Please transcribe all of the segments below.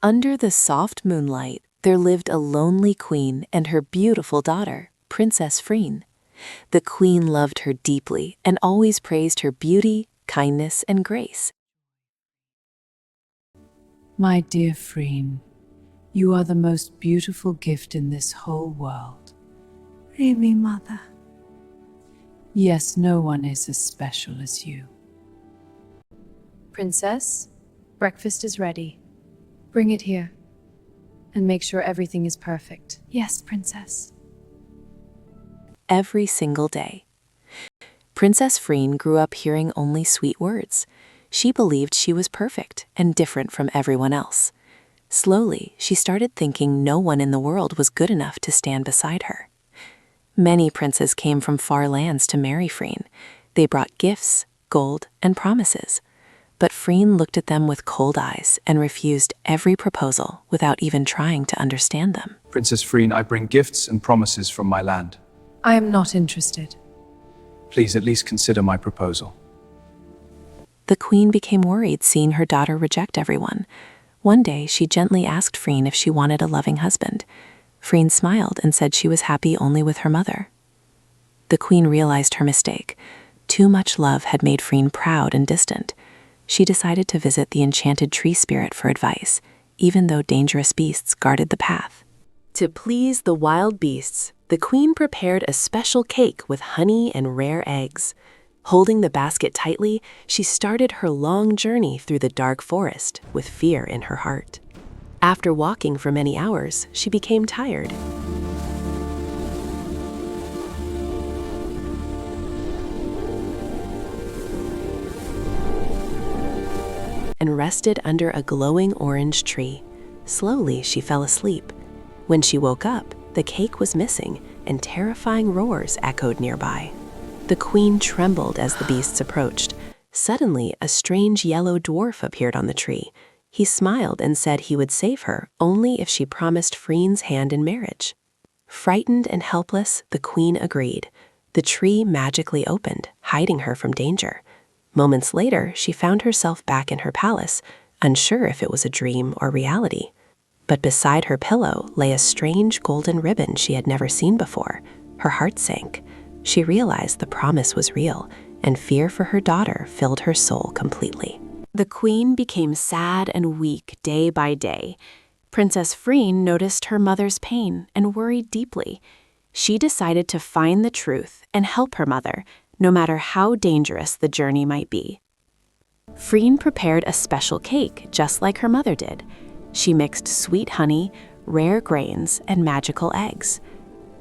Under the soft moonlight, there lived a lonely queen and her beautiful daughter, Princess FREEN. The queen loved her deeply and always praised her beauty, kindness, and grace. My dear FREEN, you are the most beautiful gift in this whole world. Really, Mother? Yes, no one is as special as you. Princess, breakfast is ready. Bring it here, and make sure everything is perfect. Yes, Princess. Every single day. Princess FREEN grew up hearing only sweet words. She believed she was perfect and different from everyone else. Slowly, she started thinking no one in the world was good enough to stand beside her. Many princes came from far lands to marry FREEN. They brought gifts, gold, and promises. But FREEN looked at them with cold eyes and refused every proposal without even trying to understand them. Princess FREEN, I bring gifts and promises from my land. I am not interested. Please at least consider my proposal. The queen became worried seeing her daughter reject everyone. One day, she gently asked FREEN if she wanted a loving husband. FREEN smiled and said she was happy only with her mother. The queen realized her mistake. Too much love had made FREEN proud and distant. She decided to visit the enchanted tree spirit for advice, even though dangerous beasts guarded the path. To please the wild beasts, the queen prepared a special cake with honey and rare eggs. Holding the basket tightly, she started her long journey through the dark forest with fear in her heart. After walking for many hours, she became tired. And rested under a glowing orange tree. Slowly, she fell asleep. When she woke up, the cake was missing, and terrifying roars echoed nearby. The queen trembled as the beasts approached. Suddenly, a strange yellow dwarf appeared on the tree. He smiled and said he would save her only if she promised FREEN's hand in marriage. Frightened and helpless, the queen agreed. The tree magically opened, hiding her from danger. Moments later, she found herself back in her palace, unsure if it was a dream or reality. But beside her pillow lay a strange golden ribbon she had never seen before. Her heart sank. She realized the promise was real, and fear for her daughter filled her soul completely. The queen became sad and weak day by day. Princess FREEN noticed her mother's pain and worried deeply. She decided to find the truth and help her mother, no matter how dangerous the journey might be. FREEN prepared a special cake just like her mother did. She mixed sweet honey, rare grains, and magical eggs.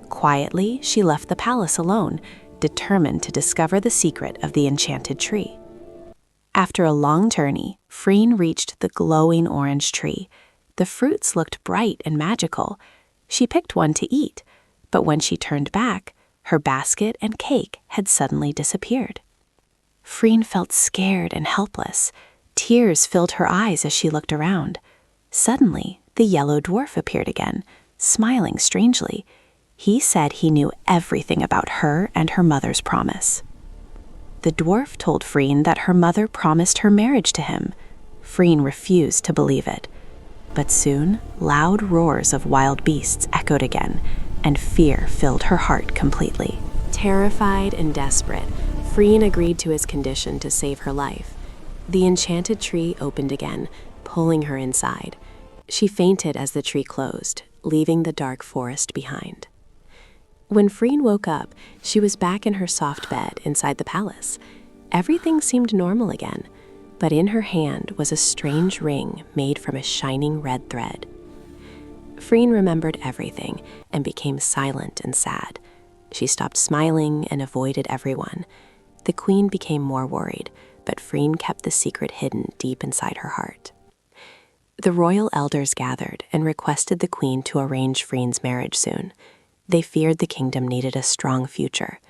Quietly, she left the palace alone, determined to discover the secret of the enchanted tree. After a long journey, FREEN reached the glowing orange tree. The fruits looked bright and magical. She picked one to eat, but when she turned back, her basket and cake had suddenly disappeared. FREEN felt scared and helpless. Tears filled her eyes as she looked around. Suddenly, the Yellow Dwarf appeared again, smiling strangely. He said he knew everything about her and her mother's promise. The dwarf told FREEN that her mother promised her marriage to him. FREEN refused to believe it. But soon, loud roars of wild beasts echoed again, and fear filled her heart completely. Terrified and desperate, FREEN agreed to his condition to save her life. The enchanted tree opened again, pulling her inside. She fainted as the tree closed, leaving the dark forest behind. When FREEN woke up, she was back in her soft bed inside the palace. Everything seemed normal again, but in her hand was a strange ring made from a shining red thread. FREEN remembered everything and became silent and sad. She stopped smiling and avoided everyone. The queen became more worried, but FREEN kept the secret hidden deep inside her heart. The royal elders gathered and requested the queen to arrange FREEN's marriage soon. They feared the kingdom needed a strong future.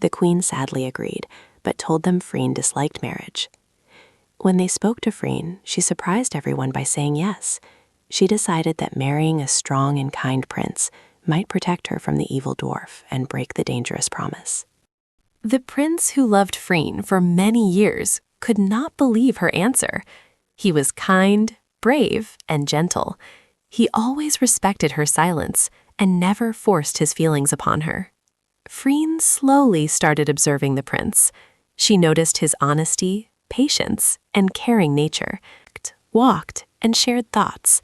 The queen sadly agreed, but told them FREEN disliked marriage. When they spoke to FREEN, she surprised everyone by saying yes. She decided that marrying a strong and kind prince might protect her from the evil dwarf and break the dangerous promise. The prince who loved FREEN for many years could not believe her answer. He was kind, brave and gentle. He always respected her silence and never forced his feelings upon her. Freen slowly started observing the prince. She noticed his honesty, patience, and caring nature, walked and shared thoughts.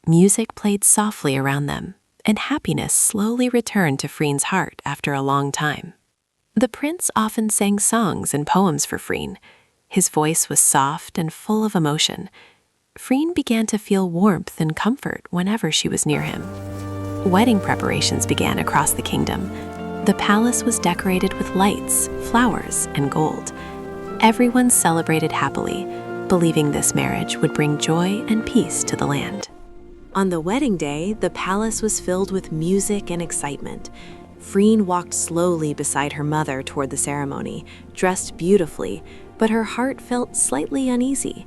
Music played softly around them, and happiness slowly returned to Freen's heart after a long time. The prince often sang songs and poems for Freen. His voice was soft and full of emotion. Freen began to feel warmth and comfort whenever she was near him. Wedding preparations began across the kingdom. The palace was decorated with lights, flowers, and gold. Everyone celebrated happily, believing this marriage would bring joy and peace to the land. On the wedding day, the palace was filled with music and excitement. Freen walked slowly beside her mother toward the ceremony, dressed beautifully, but her heart felt slightly uneasy.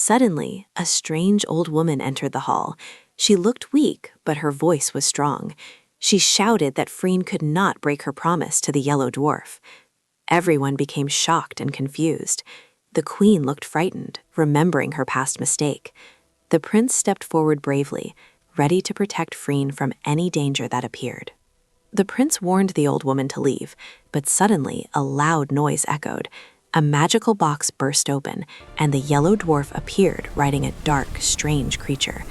Suddenly, a strange old woman entered the hall. She looked weak, but her voice was strong. She shouted that Freen could not break her promise to the Yellow Dwarf. Everyone became shocked and confused. The queen looked frightened, remembering her past mistake. The prince stepped forward bravely, ready to protect Freen from any danger that appeared. The prince warned the old woman to leave, but suddenly a loud noise echoed. A magical box burst open, and the Yellow Dwarf appeared riding a dark, strange creature.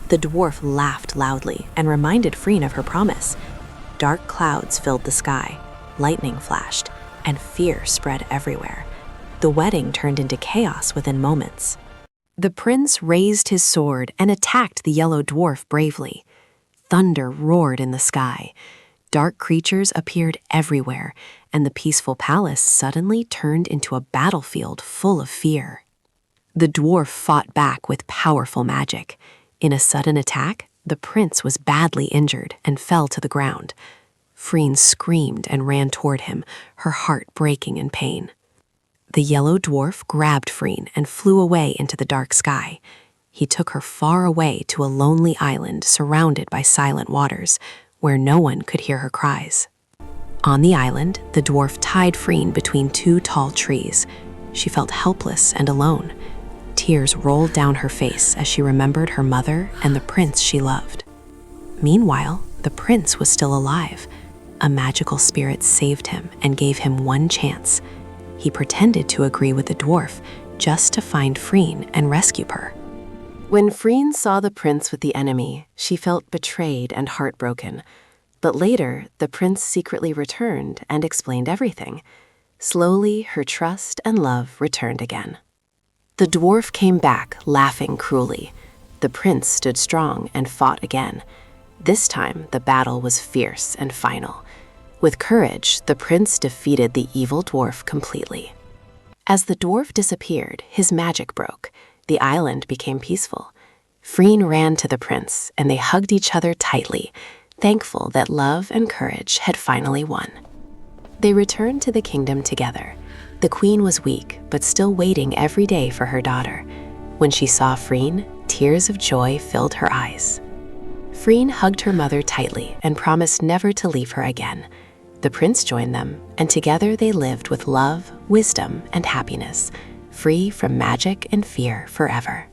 The dwarf laughed loudly and reminded Freen of her promise. Dark clouds filled the sky, lightning flashed, and fear spread everywhere. The wedding turned into chaos within moments. The prince raised his sword and attacked the Yellow Dwarf bravely. Thunder roared in the sky. Dark creatures appeared everywhere, and the peaceful palace suddenly turned into a battlefield full of fear. The dwarf fought back with powerful magic. In a sudden attack, the prince was badly injured and fell to the ground. Freen screamed and ran toward him, her heart breaking in pain. The Yellow Dwarf grabbed Freen and flew away into the dark sky. He took her far away to a lonely island surrounded by silent waters, where no one could hear her cries. On the island, the dwarf tied Freen between two tall trees. She felt helpless and alone. Tears rolled down her face as she remembered her mother and the prince she loved. Meanwhile, the prince was still alive. A magical spirit saved him and gave him one chance. He pretended to agree with the dwarf just to find Freen and rescue her. When Freen saw the prince with the enemy, she felt betrayed and heartbroken. But later, the prince secretly returned and explained everything. Slowly, her trust and love returned again. The dwarf came back, laughing cruelly. The prince stood strong and fought again. This time, the battle was fierce and final. With courage, the prince defeated the evil dwarf completely. As the dwarf disappeared, his magic broke. The island became peaceful. Freen ran to the prince, and they hugged each other tightly, thankful that love and courage had finally won. They returned to the kingdom together. The queen was weak, but still waiting every day for her daughter. When she saw Freen, tears of joy filled her eyes. Freen hugged her mother tightly and promised never to leave her again. The prince joined them, and together they lived with love, wisdom, and happiness, free from magic and fear forever.